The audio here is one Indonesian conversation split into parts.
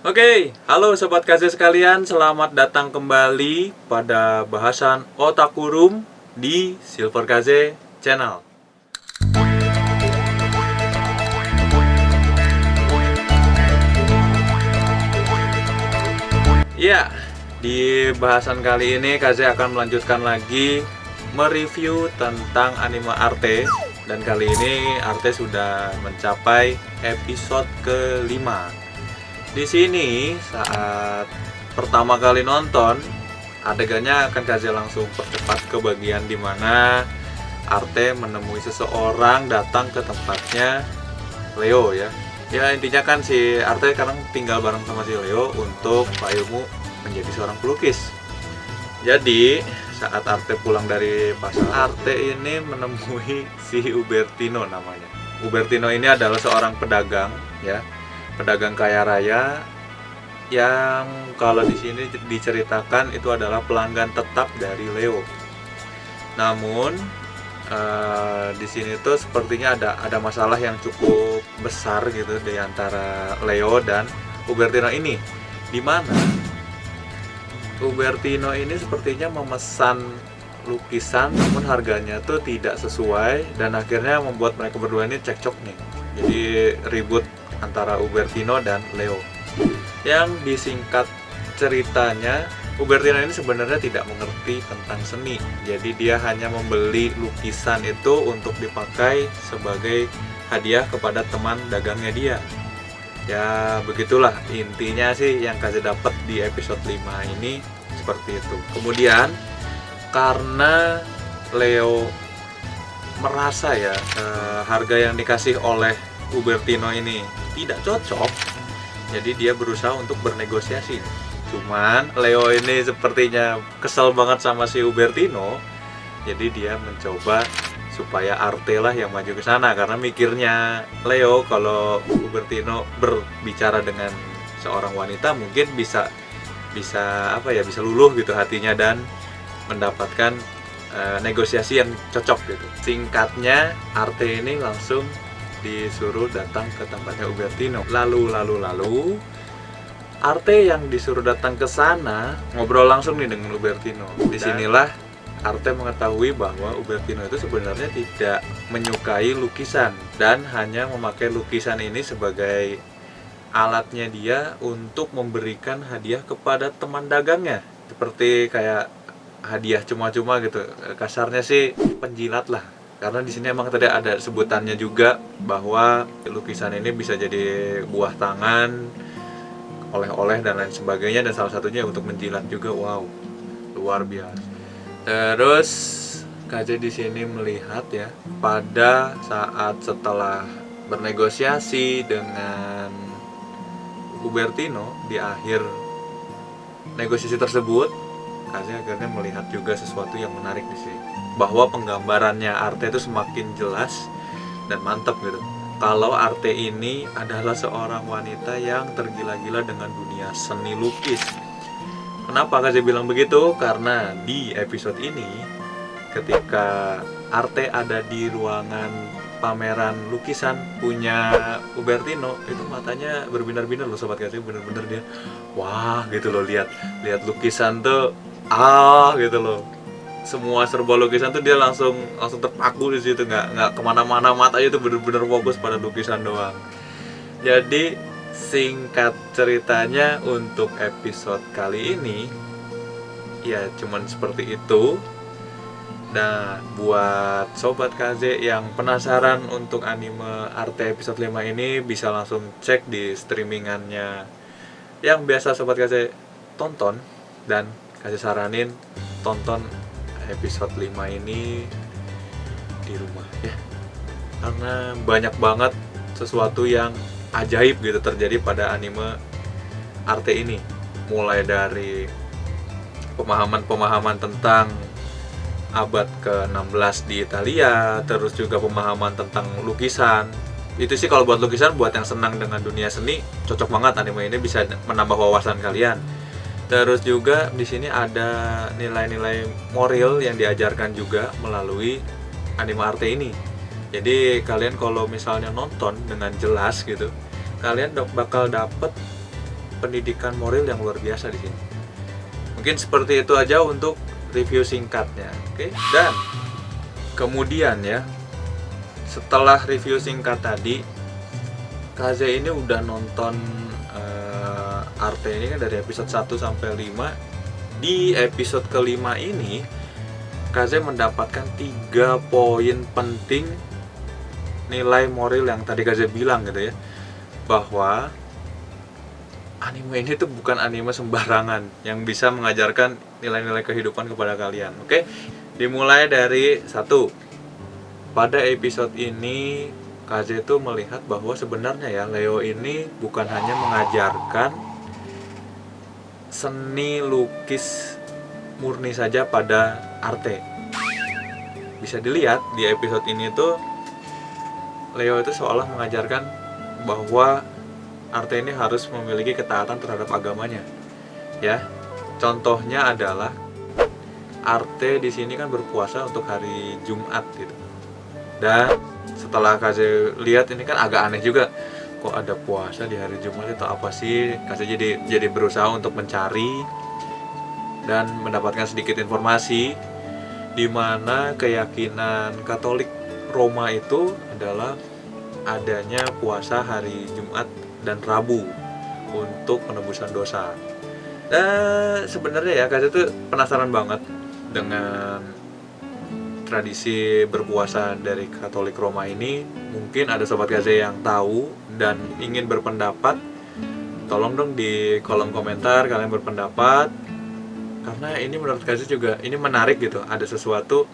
Oke, halo Sobat Kaze sekalian, selamat datang kembali pada bahasan Otaku di Silver Kaze Channel. Ya, di bahasan kali ini Kaze akan melanjutkan lagi mereview tentang anime Arte. Dan kali ini Arte sudah mencapai episode kelima. Di sini saat pertama kali nonton, adegannya akan Kaze langsung percepat ke bagian dimana Arte menemui seseorang datang ke tempatnya Leo ya. Ya intinya kan si Arte sekarang tinggal bareng sama si Leo untuk Pak Ilmu menjadi seorang pelukis. Jadi saat Arte pulang dari pasar, Arte ini menemui si Ubertino namanya. Ubertino ini adalah seorang pedagang ya, pedagang kaya raya yang kalau di sini diceritakan itu adalah pelanggan tetap dari Leo. Namun di sini tuh sepertinya ada masalah yang cukup besar gitu di antara Leo dan Ubertino ini, di mana Ubertino ini sepertinya memesan lukisan namun harganya tuh tidak sesuai dan akhirnya membuat mereka berdua ini cekcok nih. Jadi ribut antara Ubertino dan Leo. Yang disingkat ceritanya, Ubertino ini sebenarnya tidak mengerti tentang seni. Jadi dia hanya membeli lukisan itu untuk dipakai sebagai hadiah kepada teman dagangnya dia. Ya begitulah intinya sih yang Kaze dapat di episode 5 ini seperti itu. Kemudian karena Leo merasa ya harga yang dikasih oleh Ubertino ini tidak cocok, jadi dia berusaha untuk bernegosiasi. Cuman Leo ini sepertinya kesel banget sama si Ubertino, jadi dia mencoba supaya Arte lah yang maju ke sana karena mikirnya Leo kalau Ubertino berbicara dengan seorang wanita mungkin bisa bisa luluh gitu hatinya dan mendapatkan negosiasi yang cocok gitu. Singkatnya Arte ini langsung disuruh datang ke tempatnya Ubertino. Lalu Arte yang disuruh datang ke sana ngobrol langsung nih dengan Ubertino. Disinilah Arte mengetahui bahwa Ubertino itu sebenarnya tidak menyukai lukisan dan hanya memakai lukisan ini sebagai alatnya dia untuk memberikan hadiah kepada teman dagangnya. Seperti kayak hadiah cuma-cuma gitu. Kasarnya sih penjilat lah. Karena di sini emang tadi ada sebutannya juga bahwa lukisan ini bisa jadi buah tangan, oleh-oleh dan lain sebagainya, dan salah satunya untuk menjilat juga. Wow, luar biasa. Terus Kaze di sini melihat ya, pada saat setelah bernegosiasi dengan Ubertino di akhir negosiasi tersebut, Kaze akhirnya melihat juga sesuatu yang menarik di sini, bahwa penggambarannya Arte itu semakin jelas dan mantap gitu. Kalau Arte ini adalah seorang wanita yang tergila-gila dengan dunia seni lukis. Kenapa Kaze bilang begitu? Karena di episode ini ketika Arte ada di ruangan pameran lukisan punya Ubertino, itu matanya berbinar-binar loh Sobat Kaze, bener-bener dia wah gitu loh, lihat lukisan tuh gitu loh. Semua serba lukisan tuh dia langsung terpaku di situ, nggak kemana-mana, matanya tuh bener-bener fokus pada lukisan doang. Jadi singkat ceritanya untuk episode kali ini ya cuman seperti itu. Nah buat Sobat Kaze yang penasaran untuk anime Arte episode 5 ini bisa langsung cek di streamingannya yang biasa Sobat Kaze tonton, dan Kaze saranin tonton episode 5 ini di rumah ya, karena banyak banget sesuatu yang ajaib gitu terjadi pada anime Arte ini, mulai dari pemahaman tentang abad ke-16 di Italia, terus juga pemahaman tentang lukisan. Itu sih kalau buat lukisan, buat yang senang dengan dunia seni, cocok banget anime ini, bisa menambah wawasan kalian. Terus juga di sini ada nilai-nilai moral yang diajarkan juga melalui anime Arte ini. Jadi kalian kalau misalnya nonton dengan jelas gitu, kalian bakal dapet pendidikan moral yang luar biasa di sini. Mungkin seperti itu aja untuk review singkatnya. Oke. Dan kemudian ya, setelah review singkat tadi, KZ ini udah nonton Arte ini kan dari episode 1 sampai 5. Di episode kelima ini KZ mendapatkan 3 poin penting nilai moral yang tadi KZ bilang gitu ya, bahwa anime ini tuh bukan anime sembarangan yang bisa mengajarkan nilai-nilai kehidupan kepada kalian. Oke, dimulai dari 1. Pada episode ini KZ itu melihat bahwa sebenarnya ya Leo ini bukan hanya mengajarkan seni lukis murni saja pada Arte. Bisa dilihat di episode ini tuh Leo itu seolah mengajarkan bahwa Arte ini harus memiliki ketaatan terhadap agamanya. Ya, contohnya adalah Arte di sini kan berpuasa untuk hari Jumat gitu. Dan setelah Kaze lihat ini kan agak aneh juga, kok ada puasa di hari Jumat itu apa sih? Kaze jadi berusaha untuk mencari dan mendapatkan sedikit informasi di mana keyakinan Katolik Roma itu adalah adanya puasa hari Jumat dan Rabu untuk penebusan dosa. Dan sebenarnya ya Kaze tuh penasaran banget dengan tradisi berpuasa dari Katolik Roma ini. Mungkin ada sobat Kaze yang tahu dan ingin berpendapat. Tolong dong di kolom komentar kalian berpendapat, karena ini menurut Kaze juga ini menarik gitu. Ada sesuatu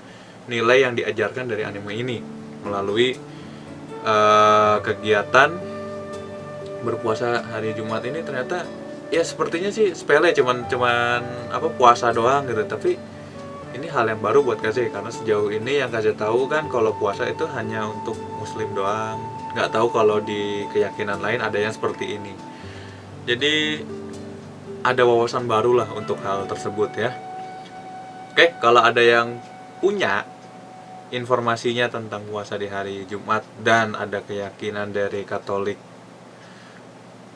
nilai yang diajarkan dari anime ini melalui kegiatan berpuasa hari Jumat ini. Ternyata ya sepertinya sih sepele, cuman apa puasa doang gitu, tapi ini hal yang baru buat Kaze, karena sejauh ini yang Kaze tahu kan kalau puasa itu hanya untuk muslim doang. Nggak tahu kalau di keyakinan lain ada yang seperti ini. Jadi ada wawasan baru lah untuk hal tersebut ya. Oke, kalau ada yang punya informasinya tentang puasa di hari Jumat dan ada keyakinan dari Katolik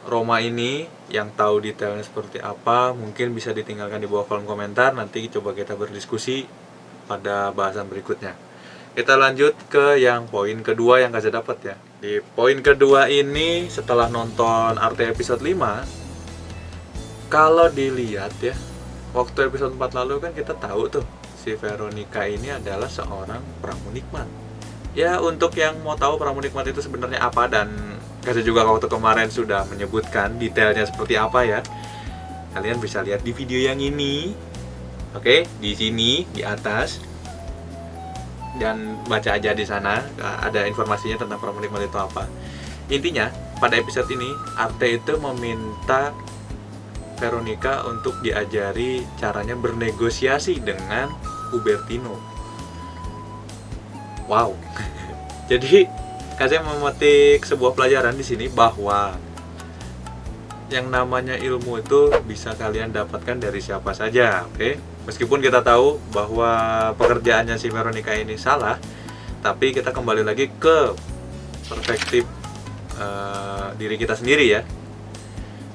Roma ini yang tahu detailnya seperti apa, mungkin bisa ditinggalkan di bawah kolom komentar. Nanti coba kita berdiskusi pada bahasan berikutnya. Kita lanjut ke yang poin kedua yang Kaze dapat ya. Di poin kedua ini setelah nonton Arte episode 5, kalau dilihat ya, waktu episode 4 lalu kan kita tahu tuh si Veronica ini adalah seorang pramunikmat. Ya, untuk yang mau tahu pramunikmat itu sebenarnya apa, dan Kaze juga waktu kemarin sudah menyebutkan detailnya seperti apa ya, kalian bisa lihat di video yang ini. Oke, di sini di atas, dan baca aja di sana, ada informasinya tentang pramunikmat itu apa. Intinya pada episode ini Arte itu meminta Veronica untuk diajari caranya bernegosiasi dengan Ubertino. Wow. Jadi Kaze memetik sebuah pelajaran di sini bahwa yang namanya ilmu itu bisa kalian dapatkan dari siapa saja, oke? Meskipun kita tahu bahwa pekerjaannya si Veronica ini salah, tapi kita kembali lagi ke perspektif diri kita sendiri ya,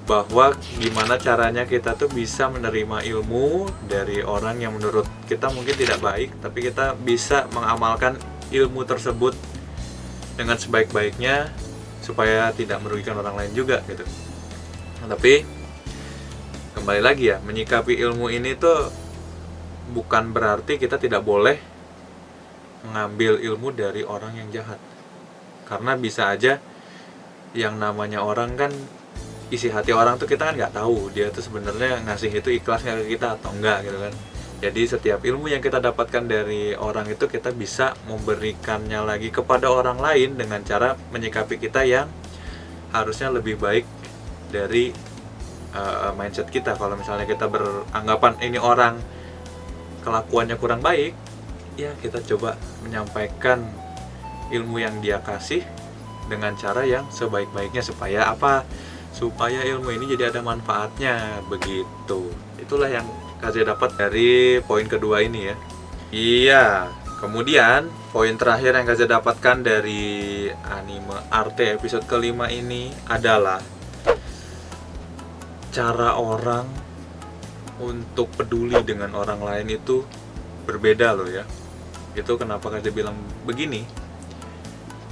bahwa gimana caranya kita tuh bisa menerima ilmu dari orang yang menurut kita mungkin tidak baik, tapi kita bisa mengamalkan ilmu tersebut dengan sebaik-baiknya supaya tidak merugikan orang lain juga gitu. Nah, tapi kembali lagi ya, menyikapi ilmu ini tuh bukan berarti kita tidak boleh mengambil ilmu dari orang yang jahat, karena bisa aja yang namanya orang kan, isi hati orang tuh kita kan nggak tahu dia tuh sebenarnya ngasih itu ikhlas nggak ke kita atau enggak gitu kan. Jadi setiap ilmu yang kita dapatkan dari orang itu kita bisa memberikannya lagi kepada orang lain dengan cara menyikapi kita yang harusnya lebih baik dari mindset kita. Kalau misalnya kita beranggapan ini orang kelakuannya kurang baik, ya kita coba menyampaikan ilmu yang dia kasih dengan cara yang sebaik-baiknya, supaya apa? Supaya ilmu ini jadi ada manfaatnya begitu. Itulah yang Kaze dapat dari poin kedua ini ya. Iya, kemudian poin terakhir yang Kaze dapatkan dari anime Arte episode kelima ini adalah cara orang untuk peduli dengan orang lain itu berbeda loh ya. Itu kenapa Kaze bilang begini.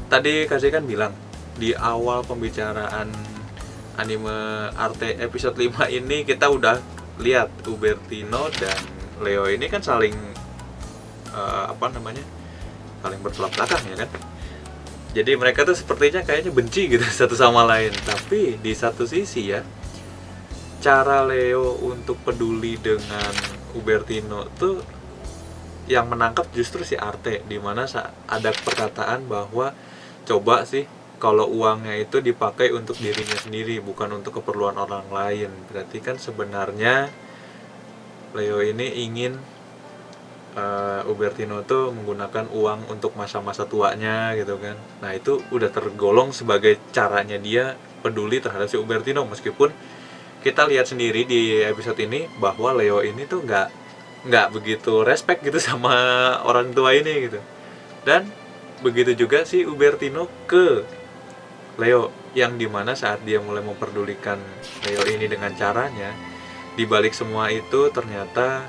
Tadi Kaze kan bilang di awal pembicaraan anime Arte episode 5 ini kita udah lihat Ubertino dan Leo ini kan saling saling bertolak belakang ya kan. Jadi mereka tuh sepertinya kayaknya benci gitu satu sama lain. Tapi di satu sisi ya, cara Leo untuk peduli dengan Ubertino tuh yang menangkap justru si Arte, dimana ada perkataan bahwa coba sih kalau uangnya itu dipakai untuk dirinya sendiri, bukan untuk keperluan orang lain. Berarti kan sebenarnya Leo ini ingin Ubertino tuh menggunakan uang untuk masa-masa tuanya gitu kan. Nah itu udah tergolong sebagai caranya dia peduli terhadap si Ubertino, meskipun kita lihat sendiri di episode ini bahwa Leo ini tuh nggak begitu respect gitu sama orang tua ini gitu. Dan begitu juga si Ubertino ke Leo, yang dimana saat dia mulai memperdulikan Leo ini dengan caranya, dibalik semua itu ternyata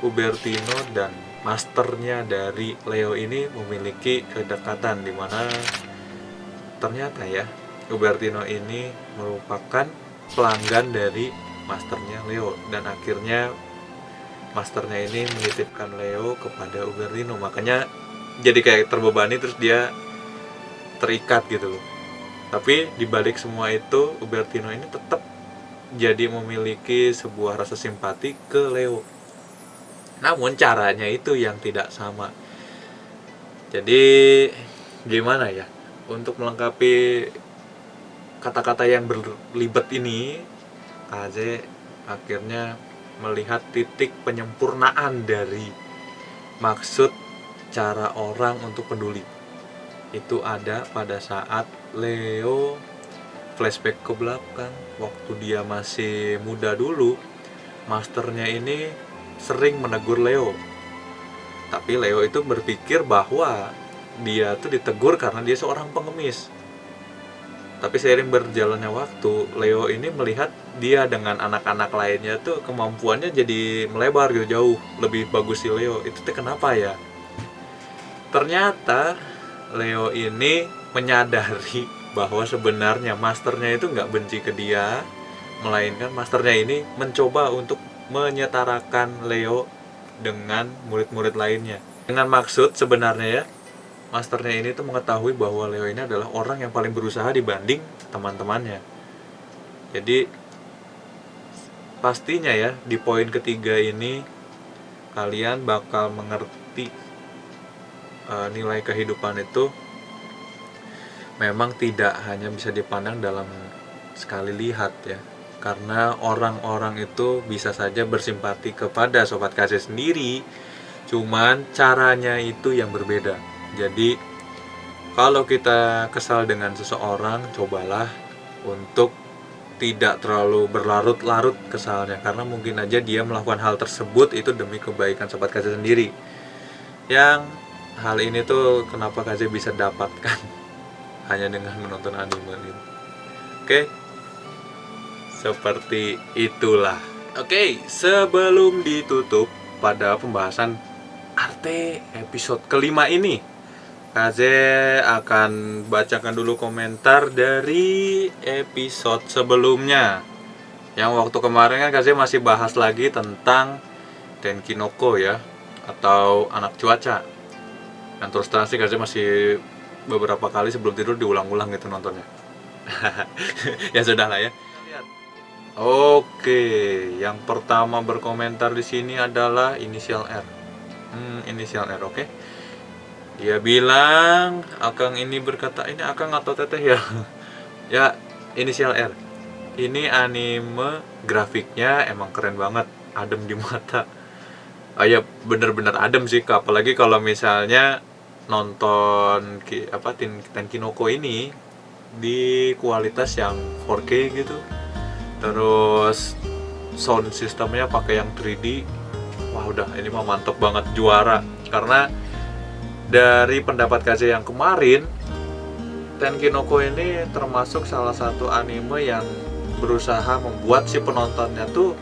Ubertino dan masternya dari Leo ini memiliki kedekatan, dimana ternyata ya Ubertino ini merupakan pelanggan dari masternya Leo, dan akhirnya masternya ini menitipkan Leo kepada Ubertino. Makanya jadi kayak terbebani, terus dia terikat gitu loh. Tapi dibalik semua itu Ubertino ini tetap jadi memiliki sebuah rasa simpati ke Leo. Namun caranya itu yang tidak sama. Jadi gimana ya, untuk melengkapi kata-kata yang berlibat ini, Kaze akhirnya melihat titik penyempurnaan dari maksud cara orang untuk peduli. Itu ada pada saat Leo flashback ke belakang waktu dia masih muda dulu. Masternya ini sering menegur Leo, tapi Leo itu berpikir bahwa dia tuh ditegur karena dia seorang pengemis. Tapi seiring berjalannya waktu, Leo ini melihat dia dengan anak-anak lainnya tuh kemampuannya jadi melebar gitu, jauh lebih bagus si Leo. Itu tuh kenapa ya? Ternyata Leo ini menyadari bahwa sebenarnya masternya itu nggak benci ke dia, melainkan masternya ini mencoba untuk menyetarakan Leo dengan murid-murid lainnya. Dengan maksud sebenarnya ya, masternya ini tuh mengetahui bahwa Leo ini adalah orang yang paling berusaha dibanding teman-temannya. Jadi pastinya ya di poin ketiga ini kalian bakal mengerti nilai kehidupan itu memang tidak hanya bisa dipandang dalam sekali lihat ya. Karena orang-orang itu bisa saja bersimpati kepada Sobat Kaze sendiri, cuman caranya itu yang berbeda. Jadi kalau kita kesal dengan seseorang, cobalah untuk tidak terlalu berlarut-larut kesalnya, karena mungkin aja dia melakukan hal tersebut itu demi kebaikan Sobat Kaze sendiri. Yang hal ini tuh kenapa Kaze bisa dapatkan hanya dengan menonton anime ini. Oke? Seperti itulah. Oke, sebelum ditutup pada pembahasan Arte episode kelima ini, Kaze akan bacakan dulu komentar dari episode sebelumnya. Yang waktu kemarin kan Kaze masih bahas lagi tentang Tenkinoko ya, atau anak cuaca. Dan terus terang sih Kaze masih beberapa kali sebelum tidur diulang-ulang gitu nontonnya. Ya sudah lah ya. Oke, yang pertama berkomentar di sini adalah inisial R. Inisial R, oke. Dia bilang, Akang ini berkata, ini Akang atau Teteh ya? Ya, inisial R. Ini anime grafiknya emang keren banget, adem di mata. Ya bener-bener adem sih, apalagi kalau misalnya nonton Tenkinoko ini di kualitas yang 4K gitu. Terus sound sistemnya pakai yang 3D. Wah udah, ini mah mantep banget, juara. Karena dari pendapat Kaze yang kemarin, Tenkinoko ini termasuk salah satu anime yang berusaha membuat si penontonnya tuh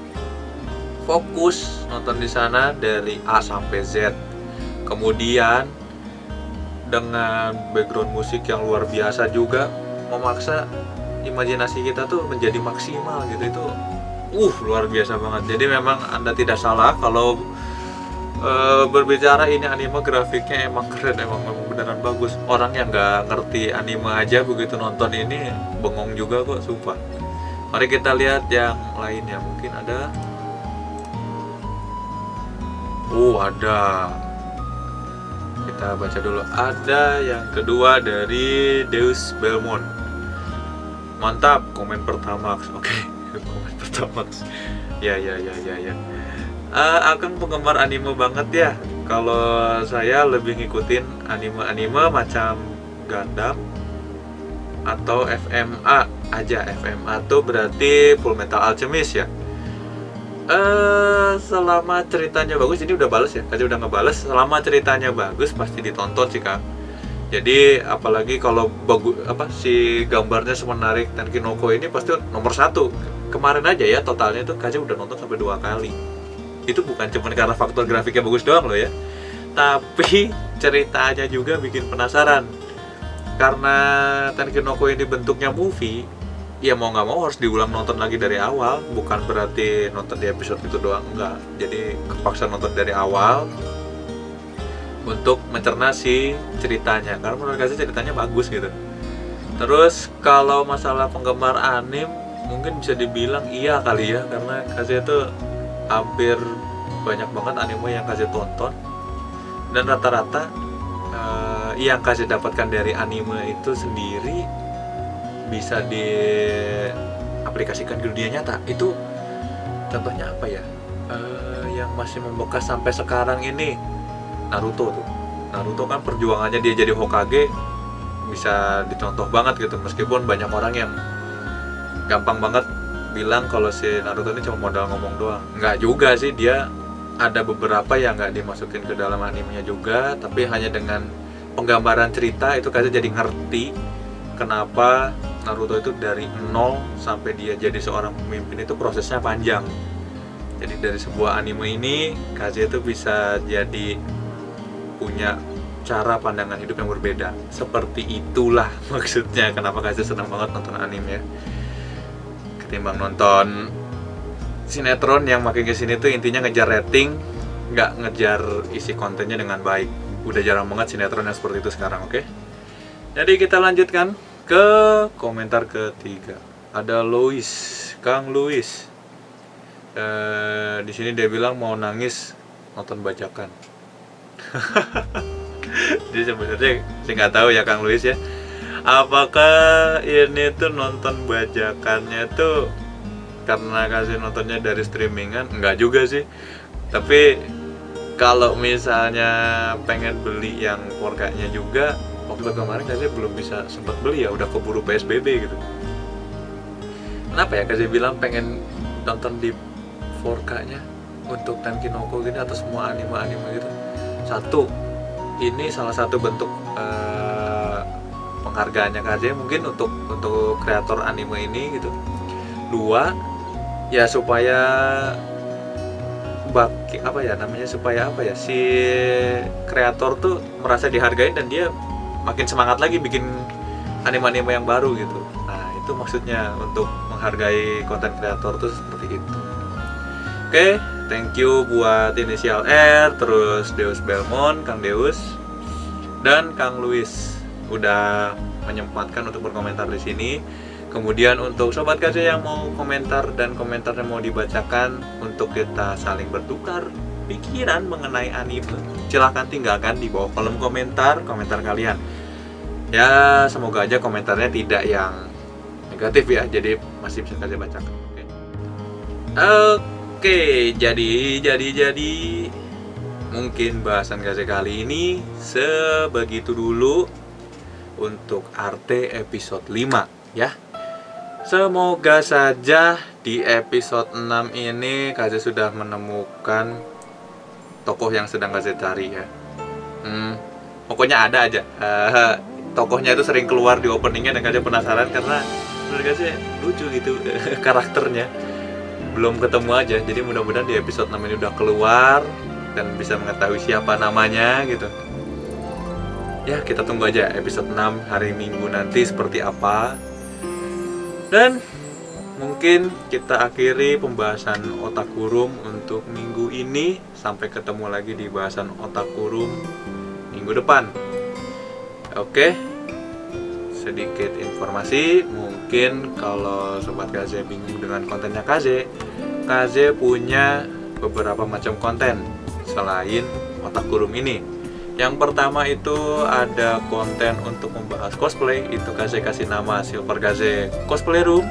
fokus nonton di sana dari A sampai Z. Kemudian dengan background musik yang luar biasa juga memaksa imajinasi kita tuh menjadi maksimal gitu. Itu luar biasa banget. Jadi memang Anda tidak salah kalau berbicara ini anime grafiknya emang keren, emang beneran bagus. Orang yang nggak ngerti anime aja begitu nonton ini bengong juga kok, sumpah. Mari kita lihat yang lainnya. Mungkin ada. Ada. Kita baca dulu. Ada yang kedua dari Deus Belmont. Mantap, komen pertama. Oke, komen pertama. Ya. Akang penggemar anime banget ya. Kalau saya lebih ngikutin anime-anime macam Gundam atau FMA aja. FMA tuh berarti Full Metal Alchemist ya. Selama ceritanya bagus, ini udah bales ya, Kaji udah ngebales. Selama ceritanya bagus pasti ditonton sih Kang. Jadi apalagi kalau si gambarnya semenarik Tenkinoko ini pasti nomor 1. Kemarin aja ya totalnya tuh Kaji udah nonton sampai 2 kali. Itu bukan cuma karena faktor grafiknya bagus doang loh ya, tapi ceritanya juga bikin penasaran. Karena Tenkinoko ini bentuknya movie, ya mau nggak mau harus diulang nonton lagi dari awal. Bukan berarti nonton di episode itu doang, enggak. Jadi kepaksa nonton dari awal untuk mencerna si ceritanya, karena menurut saya ceritanya bagus gitu. Terus kalau masalah penggemar anime, mungkin bisa dibilang iya kali ya, karena Kaze itu hampir banyak banget anime yang Kaze tonton, dan rata-rata yang Kaze dapatkan dari anime itu sendiri bisa diaplikasikan ke dunia nyata. Itu contohnya apa ya, yang masih membekas sampai sekarang ini, Naruto tuh. Naruto kan perjuangannya dia jadi Hokage bisa dicontoh banget gitu, meskipun banyak orang yang gampang banget bilang kalau si Naruto ini cuma modal ngomong doang. Nggak juga sih, dia ada beberapa yang nggak dimasukin ke dalam animenya juga, tapi hanya dengan penggambaran cerita itu Kaze jadi ngerti kenapa Naruto itu dari nol sampai dia jadi seorang pemimpin itu prosesnya panjang. Jadi dari sebuah anime ini Kaze itu bisa jadi punya cara pandangan hidup yang berbeda. Seperti itulah maksudnya kenapa Kaze senang banget nonton anime ya, ketimbang nonton sinetron yang makin kesini tuh intinya ngejar rating, nggak ngejar isi kontennya dengan baik. Udah jarang banget sinetron yang seperti itu sekarang. Oke, jadi kita lanjutkan ke komentar ketiga. Ada Louis, Kang Louis. Di sini dia bilang mau nangis nonton bajakan. Jadi sebenarnya saya nggak tahu ya Kang Louis ya, apakah ini tuh nonton bajakannya tuh karena kasih nontonnya dari streamingan? Enggak juga sih. Tapi kalau misalnya pengen beli yang 4K-nya juga, waktu kemarin kasih belum bisa sempat beli ya, udah keburu PSBB gitu. Kenapa ya kasih bilang pengen nonton di 4K-nya untuk Tenkinoko gini atau semua anime-anime gitu? Satu, ini salah satu bentuk penghargaannya KJ mungkin untuk kreator anime ini gitu. Dua, ya supaya supaya si kreator tuh merasa dihargai dan dia makin semangat lagi bikin anime-anime yang baru gitu. Nah itu maksudnya untuk menghargai konten kreator tuh seperti itu. Oke, thank you buat Inisial R, terus Deus Belmont, Kang Deus, dan Kang Louis udah menyempatkan untuk berkomentar di sini. Kemudian untuk sobat KJ yang mau komentar dan komentarnya mau dibacakan untuk kita saling bertukar pikiran mengenai anime, silahkan tinggalkan di bawah kolom komentar kalian. Ya semoga aja komentarnya tidak yang negatif ya, jadi masih bisa KJ bacakan. Oke, jadi mungkin bahasan KJ kali ini sebegitu dulu untuk Arte episode 5 ya. Semoga saja di episode 6 ini KJ sudah menemukan tokoh yang sedang KJ cari ya. Pokoknya ada aja. Tokohnya itu sering keluar di openingnya dan KJ penasaran karena menurut Kaze lucu gitu karakternya. Belum ketemu aja, jadi mudah-mudahan di episode 6 ini udah keluar dan bisa mengetahui siapa namanya gitu. Ya, kita tunggu aja episode 6 hari Minggu nanti seperti apa. Dan mungkin kita akhiri pembahasan Otaku untuk minggu ini. Sampai ketemu lagi di bahasan Otaku minggu depan. Oke, sedikit informasi. Mungkin kalau Sobat Kaze bingung dengan kontennya Kaze punya beberapa macam konten selain Otaku ini. Yang pertama itu ada konten untuk membahas cosplay, itu Kaze kasih nama Silver Kaze Cosplay Room.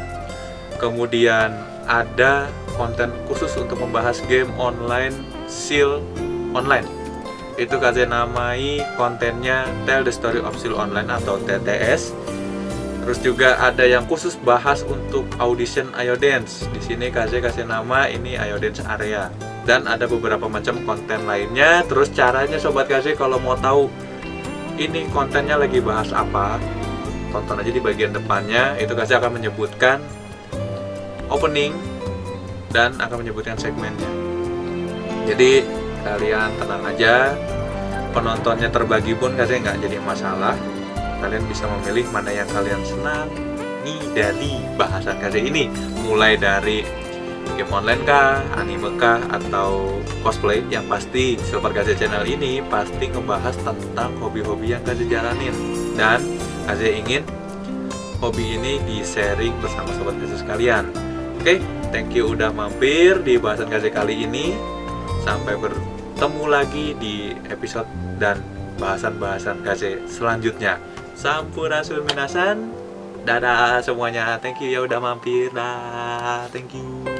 Kemudian ada konten khusus untuk membahas game online Seal Online, itu Kaze namai kontennya Tell the Story of Seal Online atau TTS. Terus juga ada yang khusus bahas untuk audition Ayo Dance. Di sini Kaze kasih nama ini Ayo Dance Area. Dan ada beberapa macam konten lainnya. Terus caranya Sobat Kaze kalau mau tahu ini kontennya lagi bahas apa, tonton aja di bagian depannya. Itu Kaze akan menyebutkan opening dan akan menyebutkan segmennya. Jadi kalian tenang aja, penontonnya terbagi pun Kaze nggak jadi masalah. Kalian bisa memilih mana yang kalian senang nih dari bahasan Kaze ini, mulai dari game online kah, anime kah, atau cosplay. Yang pasti Silver Kaze channel ini pasti ngebahas tentang hobi-hobi yang Kaze jalanin. Dan Kaze ingin hobi ini di-sharing bersama Sobat Kaze sekalian. Oke, thank you udah mampir di bahasan Kaze kali ini. Sampai bertemu lagi di episode dan bahasan-bahasan Kaze selanjutnya. Sampurasun minasan. Dadah semuanya. Thank you ya udah mampir. Dah. Thank you.